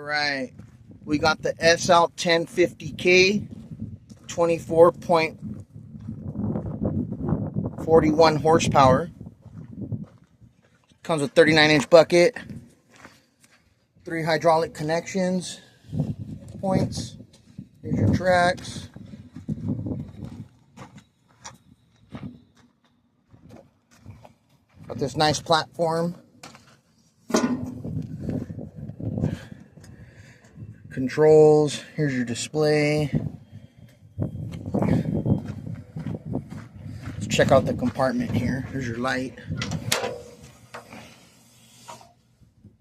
right, we got the SL1050K, 24.41 horsepower. Comes with 39-inch bucket, 3 hydraulic connections, points. Here's your tracks. Got this nice platform. Controls. Here's your display. Let's check out the compartment here. Here's your light.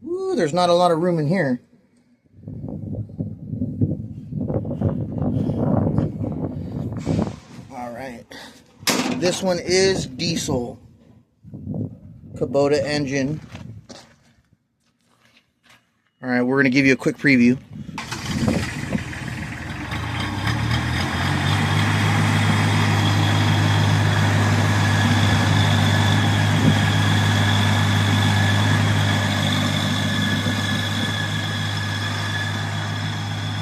Ooh, there's not a lot of room in here. All right. This one is diesel. Kubota engine. All right, we're going to give you a quick preview.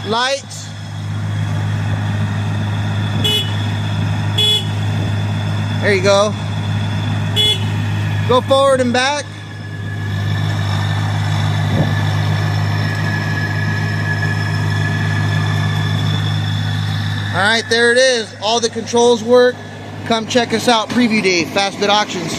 Lights. There you go. Go forward and back. All right, there it is. All the controls work. Come check us out. Preview day, Fast Bid Auctions.